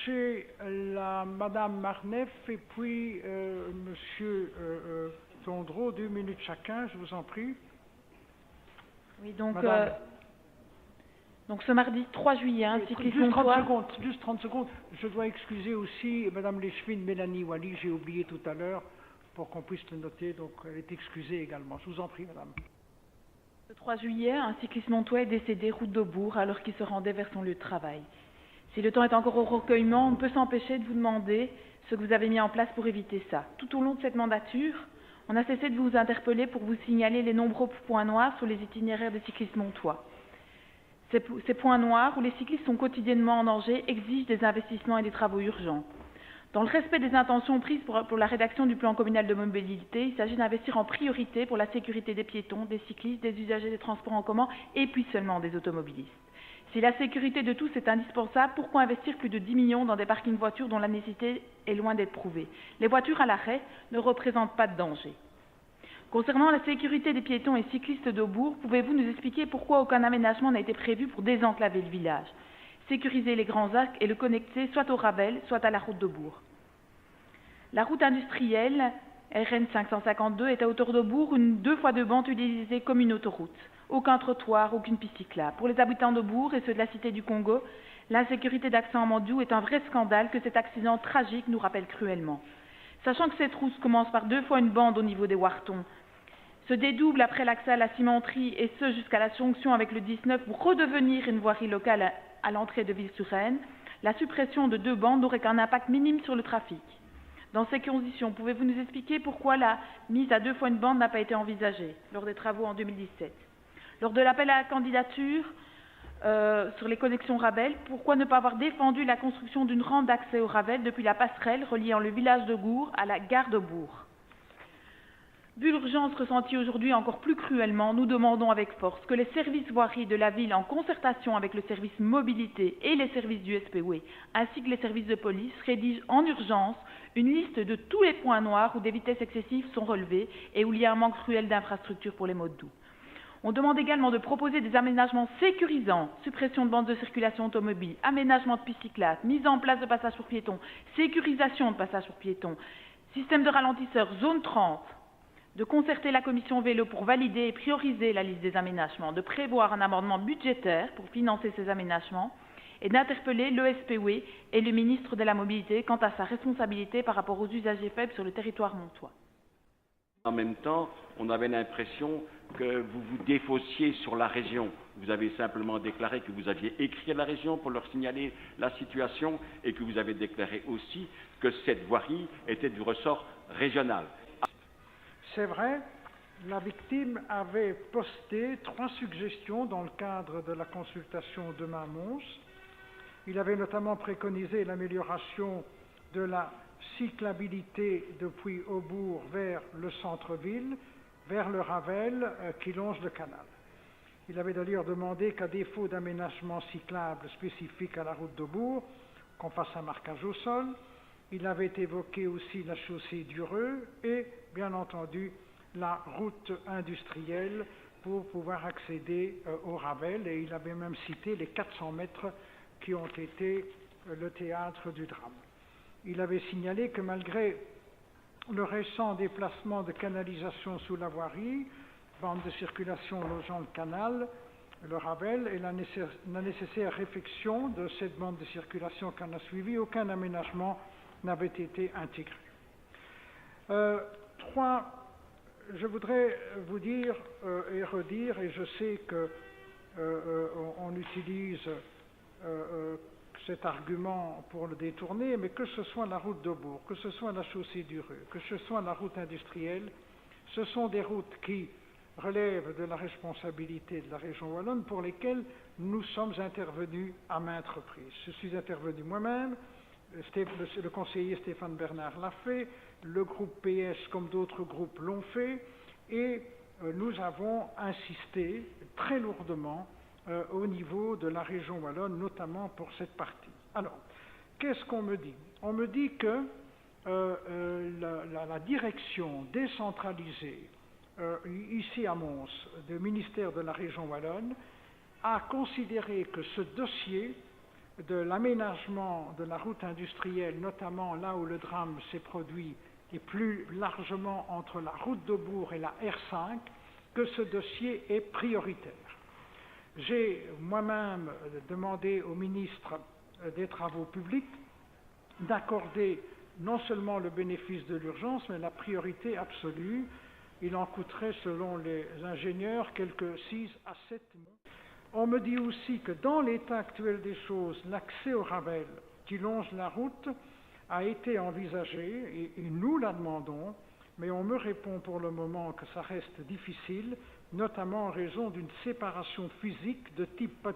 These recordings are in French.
J'ai la Madame Marneffe et puis Monsieur Tondreau, 2 minutes chacun, je vous en prie. Oui, donc, Madame. Donc ce mardi 3 juillet, Juste 30 secondes. Je dois excuser aussi Madame Leschwin, Mélanie Wally, j'ai oublié tout à l'heure, pour qu'on puisse le noter, donc elle est excusée également. Je vous en prie, Madame. Le 3 juillet, un cycliste montois est décédé route d'Aubourg alors qu'il se rendait vers son lieu de travail. Si le temps est encore au recueillement, on ne peut s'empêcher de vous demander ce que vous avez mis en place pour éviter ça. Tout au long de cette mandature, on a cessé de vous interpeller pour vous signaler les nombreux points noirs sur les itinéraires des cyclistes montois. Ces points noirs, où les cyclistes sont quotidiennement en danger, exigent des investissements et des travaux urgents. Dans le respect des intentions prises pour la rédaction du plan communal de mobilité, il s'agit d'investir en priorité pour la sécurité des piétons, des cyclistes, des usagers des transports en commun et puis seulement des automobilistes. Si la sécurité de tous est indispensable, pourquoi investir plus de 10 millions dans des parkings voitures dont la nécessité est loin d'être prouvée? Les voitures à l'arrêt ne représentent pas de danger. Concernant la sécurité des piétons et cyclistes d'Aubourg, pouvez-vous nous expliquer pourquoi aucun aménagement n'a été prévu pour désenclaver le village, sécuriser les grands axes et le connecter soit au Ravel, soit à la route d'Aubourg? La route industrielle RN 552 est à hauteur d'Aubourg une 2x2 bandes utilisée comme une autoroute. Aucun trottoir, aucune piste cyclable. Pour les habitants d'Aubourg et ceux de la cité du Congo, l'insécurité d'accès en Mandiou est un vrai scandale que cet accident tragique nous rappelle cruellement. Sachant que cette route commence par 2 fois une bande au niveau des Wartons, se dédouble après l'accès à la cimenterie et ce jusqu'à la jonction avec le 19 pour redevenir une voirie locale à l'entrée de Ville-sur-Aisne, la suppression de 2 bandes n'aurait qu'un impact minime sur le trafic. Dans ces conditions, pouvez-vous nous expliquer pourquoi la mise à 2 fois une bande n'a pas été envisagée lors des travaux en 2017? Lors de l'appel à la candidature sur les connexions Ravel, pourquoi ne pas avoir défendu la construction d'une rampe d'accès au Ravel depuis la passerelle reliant le village de Gour à la gare de Bourg? Vu l'urgence ressentie aujourd'hui encore plus cruellement, nous demandons avec force que les services voiries de la ville, en concertation avec le service mobilité et les services du SPW, ainsi que les services de police, rédigent en urgence une liste de tous les points noirs où des vitesses excessives sont relevées et où il y a un manque cruel d'infrastructures pour les modes doux. On demande également de proposer des aménagements sécurisants, suppression de bandes de circulation automobile, aménagement de pistes cyclables, mise en place de passages pour piétons, sécurisation de passages pour piétons, système de ralentisseurs, zone 30, de concerter la commission vélo pour valider et prioriser la liste des aménagements, de prévoir un amendement budgétaire pour financer ces aménagements et d'interpeller l'ESPW et le ministre de la Mobilité quant à sa responsabilité par rapport aux usagers faibles sur le territoire montois. En même temps, on avait l'impression que vous vous défaussiez sur la région. Vous avez simplement déclaré que vous aviez écrit à la région pour leur signaler la situation et que vous avez déclaré aussi que cette voirie était du ressort régional. C'est vrai, la victime avait posté 3 suggestions dans le cadre de la consultation de Mons. Il avait notamment préconisé l'amélioration de la cyclabilité depuis Aubourg vers le centre-ville, vers le Ravel qui longe le canal. Il avait d'ailleurs demandé qu'à défaut d'aménagement cyclable spécifique à la route d'Aubourg, qu'on fasse un marquage au sol. Il avait évoqué aussi la chaussée d'Ureux et, bien entendu, la route industrielle pour pouvoir accéder au Ravel. Et il avait même cité les 400 mètres qui ont été le théâtre du drame. Il avait signalé que malgré le récent déplacement de canalisation sous la voirie, bande de circulation longeant le canal, le Ravel et la nécessaire réfection de cette bande de circulation qu'on a suivie, aucun aménagement n'avait été intégré. 3, je voudrais vous dire et redire, et je sais qu'on utilise cet argument pour le détourner, mais que ce soit la route d'Aubourg, que ce soit la chaussée d'Ureux, que ce soit la route industrielle, ce sont des routes qui relèvent de la responsabilité de la région wallonne pour lesquelles nous sommes intervenus à maintes reprises. Je suis intervenu moi-même, le conseiller Stéphane Bernard l'a fait, le groupe PS comme d'autres groupes l'ont fait, et nous avons insisté très lourdement au niveau de la région wallonne, notamment pour cette partie. Alors, qu'est-ce qu'on me dit? On me dit que la direction décentralisée ici à Mons, du ministère de la région wallonne, a considéré que ce dossier de l'aménagement de la route industrielle, notamment là où le drame s'est produit, et plus largement entre la route d'Aubourg et la R5, que ce dossier est prioritaire. J'ai moi-même demandé au ministre des Travaux publics d'accorder non seulement le bénéfice de l'urgence, mais la priorité absolue. Il en coûterait, selon les ingénieurs, quelques 6 à 7 mois. On me dit aussi que dans l'état actuel des choses, l'accès au Ravel qui longe la route a été envisagé et nous la demandons, mais on me répond pour le moment que ça reste difficile, notamment en raison d'une séparation physique de type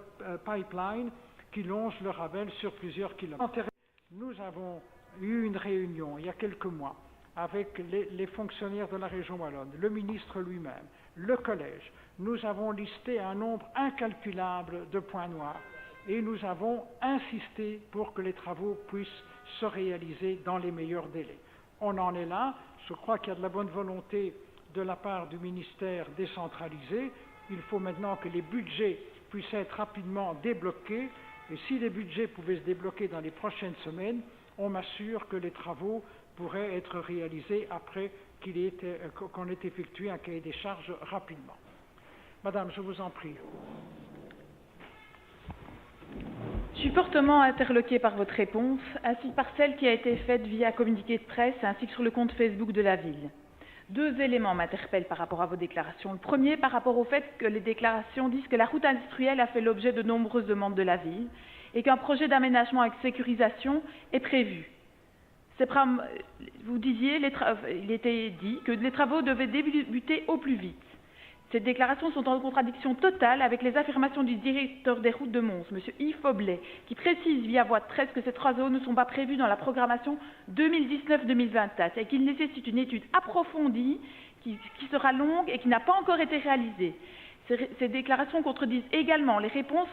pipeline qui longe le Ravel sur plusieurs kilomètres. Nous avons eu une réunion il y a quelques mois avec les fonctionnaires de la région wallonne, le ministre lui-même, le collège. Nous avons listé un nombre incalculable de points noirs et nous avons insisté pour que les travaux puissent se réaliser dans les meilleurs délais. On en est là. Je crois qu'il y a de la bonne volonté de la part du ministère décentralisé. Il faut maintenant que les budgets puissent être rapidement débloqués. Et si les budgets pouvaient se débloquer dans les prochaines semaines, on m'assure que les travaux pourraient être réalisés après qu'on ait effectué un cahier des charges rapidement. Madame, je vous en prie. Je suis fortement interloquée par votre réponse, ainsi que par celle qui a été faite via communiqué de presse, ainsi que sur le compte Facebook de la ville. 2 éléments m'interpellent par rapport à vos déclarations. Le premier, par rapport au fait que les déclarations disent que la route industrielle a fait l'objet de nombreuses demandes de la ville et qu'un projet d'aménagement avec sécurisation est prévu. Vous disiez, il était dit que les travaux devaient débuter au plus vite. Ces déclarations sont en contradiction totale avec les affirmations du directeur des routes de Mons, M. Yves Foblet, qui précise via voie de presse que ces travaux ne sont pas prévus dans la programmation 2019-2024 et qu'il nécessite une étude approfondie qui sera longue et qui n'a pas encore été réalisée. Ces déclarations contredisent également les réponses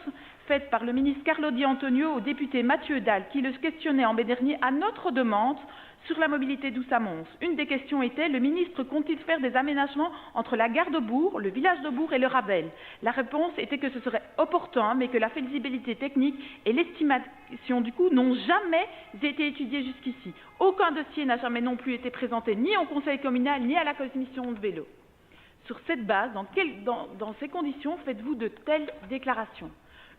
faites par le ministre Carlo Di Antonio au député Mathieu Dalle, qui le questionnait en mai dernier à notre demande sur la mobilité douce à Mons. Une des questions était: le ministre compte-t-il faire des aménagements entre la gare d'Aubourg, le village d'Aubourg et le Ravel? La réponse était que ce serait opportun, mais que la faisabilité technique et l'estimation du coût n'ont jamais été étudiées jusqu'ici. Aucun dossier n'a jamais non plus été présenté ni au conseil communal ni à la commission de vélo. Sur cette base, dans ces conditions, faites-vous de telles déclarations?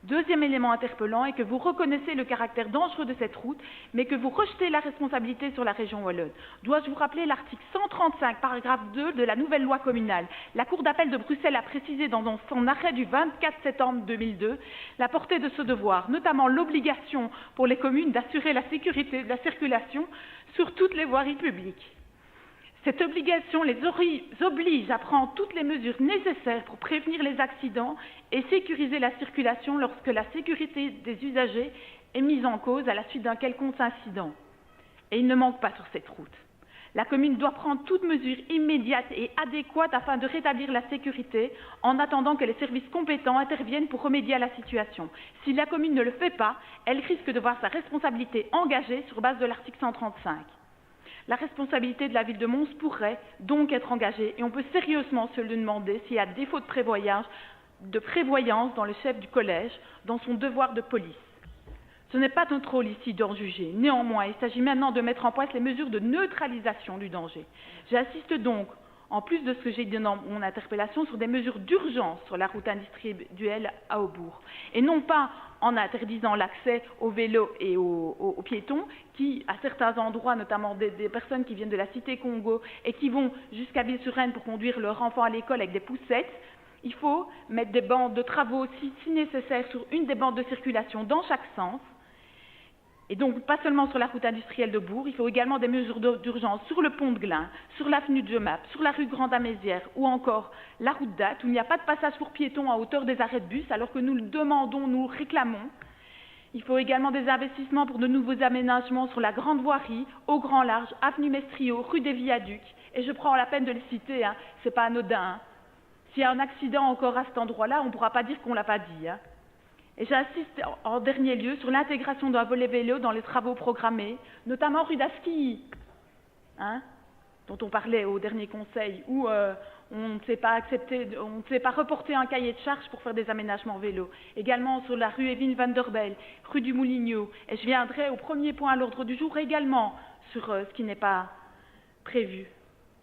Deuxième élément interpellant est que vous reconnaissez le caractère dangereux de cette route, mais que vous rejetez la responsabilité sur la région wallonne. Dois-je vous rappeler l'article 135, paragraphe 2 de la nouvelle loi communale? La Cour d'appel de Bruxelles a précisé dans son arrêt du 24 septembre 2002 la portée de ce devoir, notamment l'obligation pour les communes d'assurer la sécurité de la circulation sur toutes les voiries publiques. Cette obligation les oblige à prendre toutes les mesures nécessaires pour prévenir les accidents et sécuriser la circulation lorsque la sécurité des usagers est mise en cause à la suite d'un quelconque incident. Et il ne manque pas sur cette route. La commune doit prendre toute mesure immédiate et adéquate afin de rétablir la sécurité en attendant que les services compétents interviennent pour remédier à la situation. Si la commune ne le fait pas, elle risque de voir sa responsabilité engagée sur base de l'article 135. La responsabilité de la ville de Mons pourrait donc être engagée et on peut sérieusement se le demander s'il y a défaut de prévoyance dans le chef du collège, dans son devoir de police. Ce n'est pas notre rôle ici d'en juger. Néanmoins, il s'agit maintenant de mettre en place les mesures de neutralisation du danger. J'insiste donc, en plus de ce que j'ai dit dans mon interpellation, sur des mesures d'urgence sur la route industrielle à Aubourg, et non pas en interdisant l'accès aux vélos et aux piétons, qui, à certains endroits, notamment des personnes qui viennent de la cité Congo et qui vont jusqu'à Ville-sur-Aisne pour conduire leur enfant à l'école avec des poussettes. Il faut mettre des bandes de travaux si nécessaire sur une des bandes de circulation dans chaque sens. Et donc, pas seulement sur la route industrielle de Bourg, il faut également des mesures d'urgence sur le pont de Glin, sur l'avenue de Jemap, sur la rue Grande-Amézière ou encore la route d'Ath, où il n'y a pas de passage pour piétons à hauteur des arrêts de bus, alors que nous le demandons, nous le réclamons. Il faut également des investissements pour de nouveaux aménagements sur la grande voirie, au grand large, avenue Mestrio, rue des Viaducs. Et je prends la peine de le citer, c'est pas anodin. S'il y a un accident encore à cet endroit-là, on ne pourra pas dire qu'on ne l'a pas dit. Et j'insiste en dernier lieu sur l'intégration d'un volet vélo dans les travaux programmés, notamment rue d'Asquilly, dont on parlait au dernier conseil, où on ne sait pas reporter un cahier de charges pour faire des aménagements vélo. Également sur la rue Evine van der Bel, rue du Moulineau. Et je viendrai au premier point à l'ordre du jour également sur ce qui n'est pas prévu.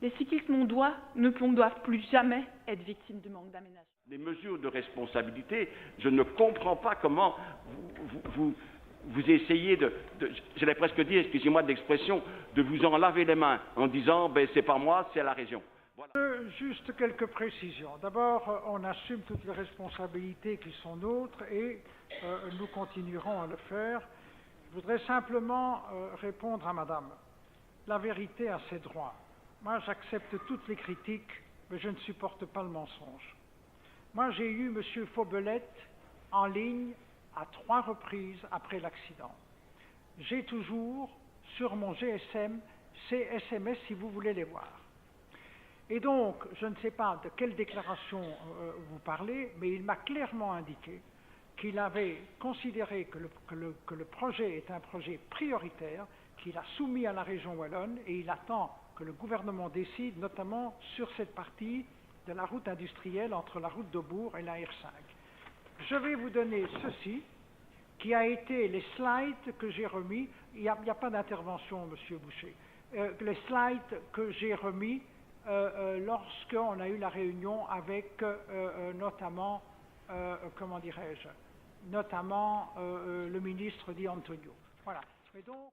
Les cyclistes mondois ne doivent plus jamais être victimes du manque d'aménagement. Les mesures de responsabilité, je ne comprends pas comment vous essayez j'allais presque dire, excusez-moi de l'expression, de vous en laver les mains en disant ben, c'est pas moi, c'est la région. Voilà. Juste quelques précisions. D'abord, on assume toutes les responsabilités qui sont nôtres et nous continuerons à le faire. Je voudrais simplement répondre à madame. La vérité a ses droits. Moi, j'accepte toutes les critiques, mais je ne supporte pas le mensonge. Moi, j'ai eu M. Faubelette en ligne à 3 reprises après l'accident. J'ai toujours sur mon GSM ces SMS si vous voulez les voir. Et donc, je ne sais pas de quelle déclaration vous parlez, mais il m'a clairement indiqué qu'il avait considéré que le projet est un projet prioritaire, qu'il a soumis à la région wallonne et il attend que le gouvernement décide, notamment sur cette partie de la route industrielle entre la route d'Aubourg et la R5. Je vais vous donner ceci, qui a été les slides que j'ai remis. Il n'y a pas d'intervention, Monsieur Boucher. Les slides que j'ai remis lorsqu'on a eu la réunion avec notamment, comment dirais-je, notamment le ministre Di Antonio. Voilà. Et donc,